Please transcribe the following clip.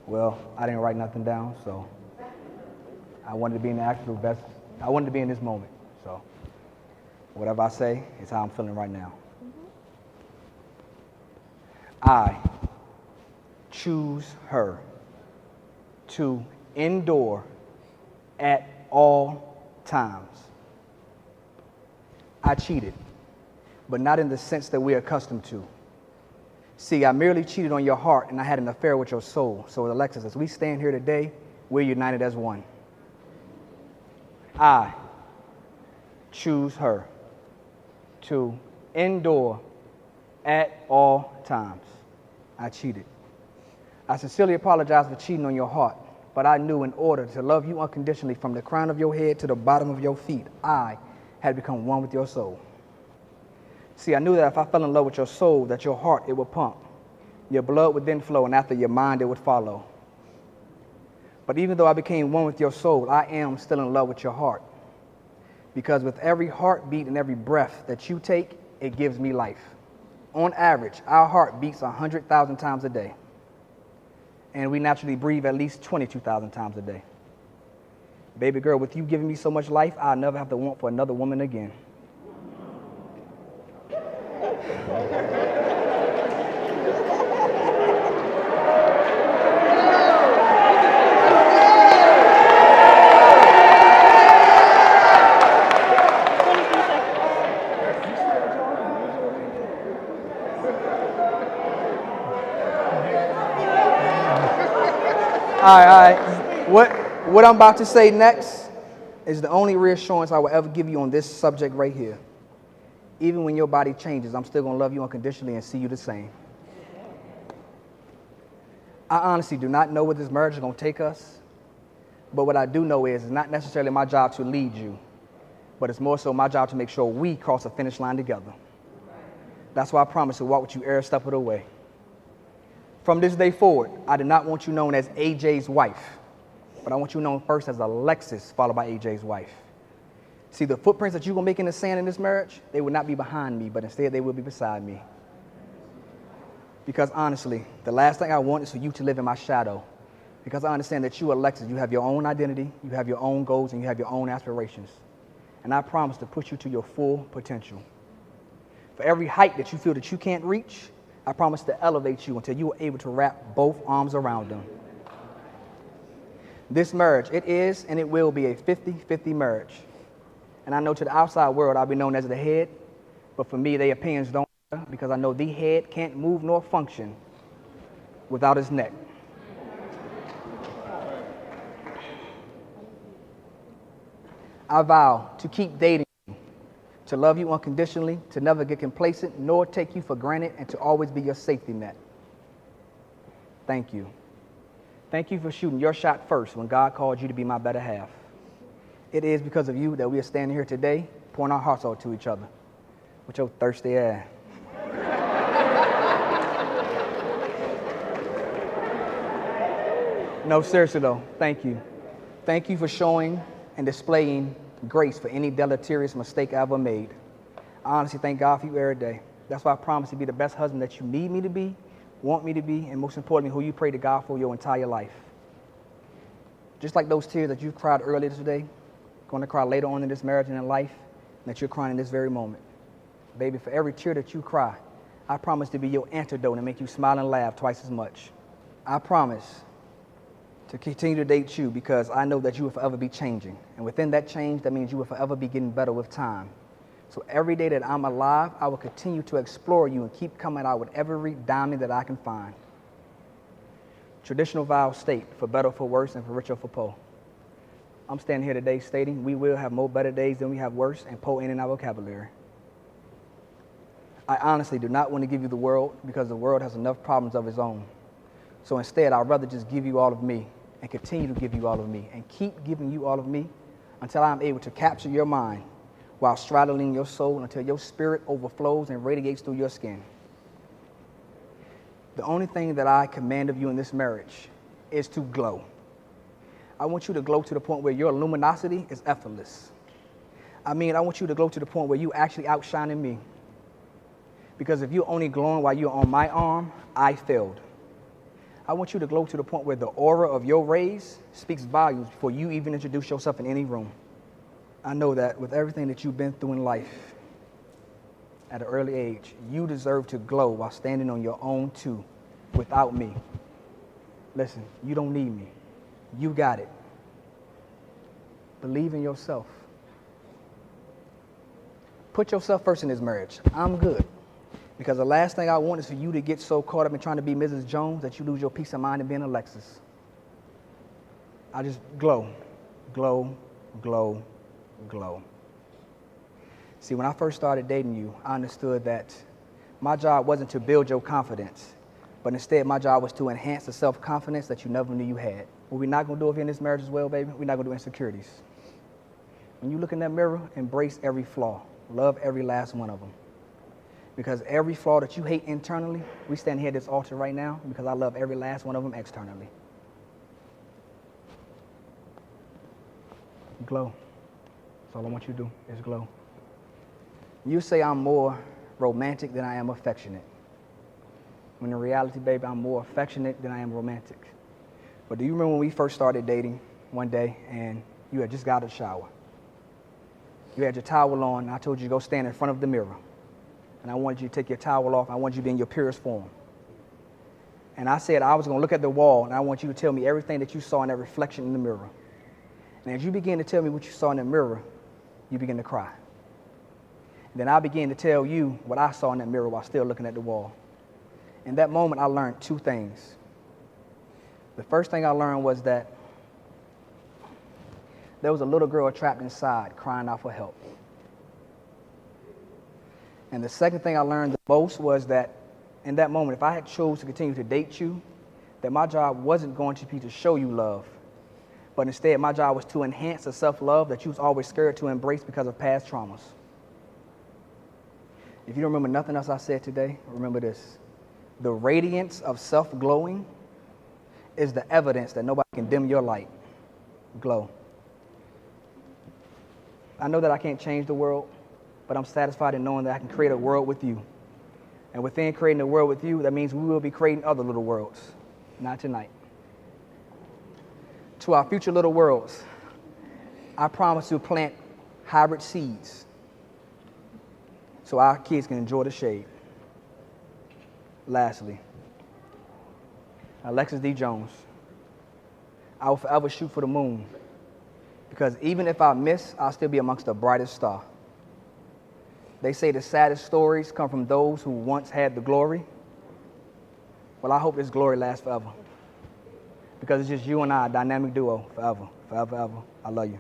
Well, I didn't write nothing down, so I wanted to be in the actual best. I wanted to be in this moment. So whatever I say is how I'm feeling right now. I choose her to endure at all times. I cheated, but not in the sense that we're accustomed to. See, I merely cheated on your heart and I had an affair with your soul. So Alexis, as we stand here today, we're united as one. I choose her to endure at all times. I cheated. I sincerely apologize for cheating on your heart, but I knew in order to love you unconditionally from the crown of your head to the bottom of your feet, I had become one with your soul. See, I knew that if I fell in love with your soul, that your heart, it would pump. Your blood would then flow, and after your mind, it would follow. But even though I became one with your soul, I am still in love with your heart. Because with every heartbeat and every breath that you take, it gives me life. On average, our heart beats 100,000 times a day. And we naturally breathe at least 22,000 times a day. Baby girl, with you giving me so much life, I'll never have to want for another woman again. All right. What I'm about to say next is the only reassurance I will ever give you on this subject right here. Even when your body changes, I'm still going to love you unconditionally and see you the same. I honestly do not know where this marriage is going to take us, but what I do know is it's not necessarily my job to lead you, but it's more so my job to make sure we cross the finish line together. That's why I promise to walk with you every step of the way. From this day forward, I do not want you known as AJ's wife, but I want you known first as Alexis, followed by AJ's wife. See, the footprints that you're going to make in the sand in this marriage, they will not be behind me, but instead they will be beside me. Because honestly, the last thing I want is for you to live in my shadow. Because I understand that you, Alexis, you have your own identity, you have your own goals, and you have your own aspirations. And I promise to push you to your full potential. For every height that you feel that you can't reach, I promise to elevate you until you are able to wrap both arms around them. This marriage, it is and it will be a 50-50 marriage. And I know to the outside world I'll be known as the head, but for me, their opinions don't matter because I know the head can't move nor function without his neck. I vow to keep dating you, to love you unconditionally, to never get complacent, nor take you for granted, and to always be your safety net. Thank you. Thank you for shooting your shot first when God called you to be my better half. It is because of you that we are standing here today, pouring our hearts out to each other with your thirsty ass. No, seriously though, thank you. Thank you for showing and displaying grace for any deleterious mistake I ever made. I honestly thank God for you every day. That's why I promise to be the best husband that you need me to be, want me to be, and most importantly, who you pray to God for your entire life. Just like those tears that you've cried earlier today, going to cry later on in this marriage and in life, and that you're crying in this very moment. Baby, for every tear that you cry, I promise to be your antidote and make you smile and laugh twice as much. I promise to continue to date you because I know that you will forever be changing. And within that change, that means you will forever be getting better with time. So every day that I'm alive, I will continue to explore you and keep coming out with every diamond that I can find. Traditional vows state, for better or for worse and for richer or for poor. I'm standing here today stating we will have more better days than we have worse, and poor ain't in our vocabulary. I honestly do not want to give you the world because the world has enough problems of its own. So instead, I'd rather just give you all of me and continue to give you all of me and keep giving you all of me until I'm able to capture your mind while straddling your soul until your spirit overflows and radiates through your skin. The only thing that I command of you in this marriage is to glow. I want you to glow to the point where your luminosity is effortless. I want you to glow to the point where you actually outshining me. Because if you're only glowing while you're on my arm, I failed. I want you to glow to the point where the aura of your rays speaks volumes before you even introduce yourself in any room. I know that with everything that you've been through in life at an early age, you deserve to glow while standing on your own too, without me. Listen, you don't need me. You got it. Believe in yourself. Put yourself first in this marriage. I'm good. Because the last thing I want is for you to get so caught up in trying to be Mrs. Jones that you lose your peace of mind in being Alexis. I just glow, glow, glow, glow. See, when I first started dating you, I understood that my job wasn't to build your confidence, but instead my job was to enhance the self-confidence that you never knew you had. What we're not going to do if you're in this marriage as well, baby, we're not going to do insecurities. When you look in that mirror, embrace every flaw. Love every last one of them. Because every flaw that you hate internally, we stand here at this altar right now because I love every last one of them externally. Glow. That's all I want you to do is glow. You say I'm more romantic than I am affectionate. When in reality, baby, I'm more affectionate than I am romantic. But do you remember when we first started dating one day and you had just got out of the shower? You had your towel on and I told you to go stand in front of the mirror. And I wanted you to take your towel off. I wanted you to be in your purest form. And I said I was going to look at the wall, and I want you to tell me everything that you saw in that reflection in the mirror. And as you begin to tell me what you saw in the mirror, you begin to cry. And then I began to tell you what I saw in that mirror while still looking at the wall. In that moment, I learned two things. The first thing I learned was that there was a little girl trapped inside crying out for help. And the second thing I learned the most was that in that moment, if I had chose to continue to date you, that my job wasn't going to be to show you love, but instead my job was to enhance the self-love that you was always scared to embrace because of past traumas. If you don't remember nothing else I said today, remember this. The radiance of self-glowing is the evidence that nobody can dim your light. Glow. I know that I can't change the world, but I'm satisfied in knowing that I can create a world with you. And within creating a world with you, that means we will be creating other little worlds. Not tonight. To our future little worlds, I promise to plant hybrid seeds so our kids can enjoy the shade. Lastly, Alexis D. Jones, I will forever shoot for the moon because even if I miss, I'll still be amongst the brightest star. They say the saddest stories come from those who once had the glory. Well, I hope this glory lasts forever because it's just you and I, a dynamic duo, forever, forever, forever. I love you.